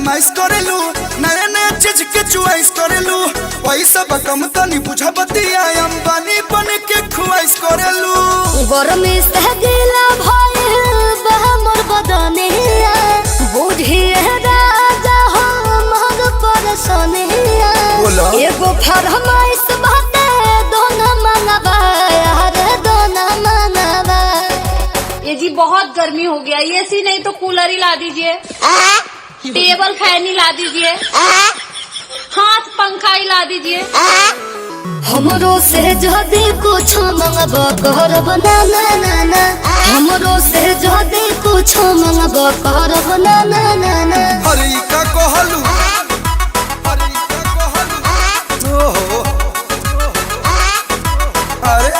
फरमाइश करेलू नया नया चीज के चुआइस करेलू पैसा बकम तनी बुझा बतिया अंबानी बन के खुआइस करेलू गरमी से गिला भइल बा मोर बदनिया बुझिए राजा हमर परसनिया बोला एगो फरमाइश बाटे दोना मनवा अरे दोना मनवा। ये जी बहुत गर्मी हो गया, एसी नहीं तो कूलर ही ला दीजिए, टेबल फैन ही ला दीजिए, हाथ पंखा ही ला दीजिए। हमरो से जदी कुछ मंगब करब ना ना ना ना, हमरो से जदी कुछ मंगब करब ना ना ना ना। अरे का कहलू अरे का कहलू ओहो अरे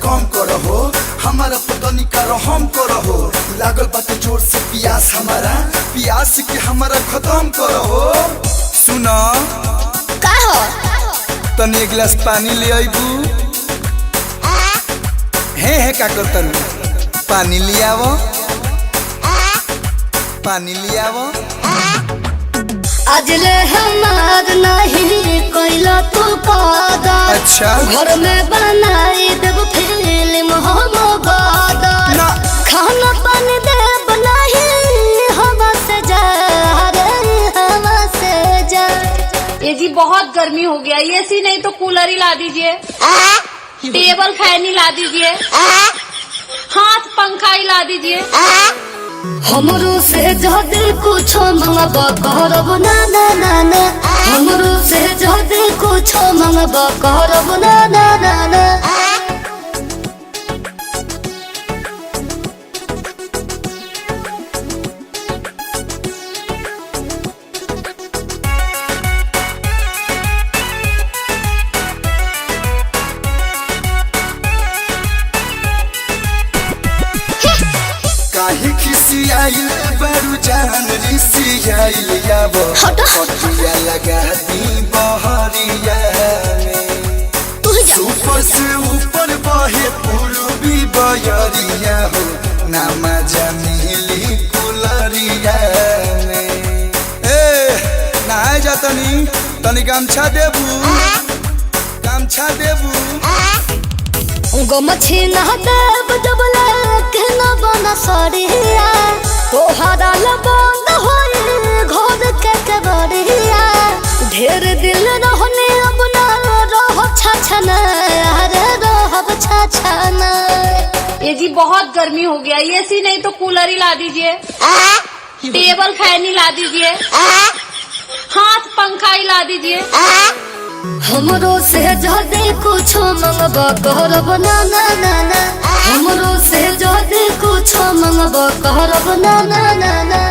कम करहो हमारा पतनी का रहम करहो लागल बाटे जोर से प्यास हमारा प्यास के हमारा खत्म करहो। सुना का हो तनी एक गिलास पानी ले आइबू हे का करतन पानी ले आवो पानी ले आवो। आज ले हमार नहीं कोइला तू कादर, अच्छा घर में बनाई देव फिल्म हम गादर, खाना पानी देव नहीं हवा से जा रे हवा से जा। ये जी बहुत गर्मी हो गया, एसी नहीं तो कूलर ही ला दीजिए, टेबल फैन ही ला दीजिए, हाथ पंखा ही ला दीजिए। हमरो से जदी कुछ मंगब करब ना ना ना ना, हमरो से जदी कुछ मंगब करब ना ना ना ना। काहे खिसियाइल बरु जान रिसियाइल याबो पटिया लगा दी बहरिया में ऊपर से ऊपर बहे पूर्वी बयरिया हो नामा जमीली कुलरिया में। ए नहाए जा तनी गमछा देबू गमछी ना देव जबला के न बना सरिया तोहरा लबंद होई घर के केवरिया ढेर दिल रहने अपना रह छछना अरे रह छछना। ये जी बहुत गर्मी हो गया, एसी नहीं तो कूलर ही ला दीजिए, टेबल फैन ही ला दीजिए, हाथ पंखा ही ला दीजिए। हमरो से जदी कुछ मंगब करब ना ना ना ना, हमरो से जदी कुछ मंगब करब ना ना ना ना।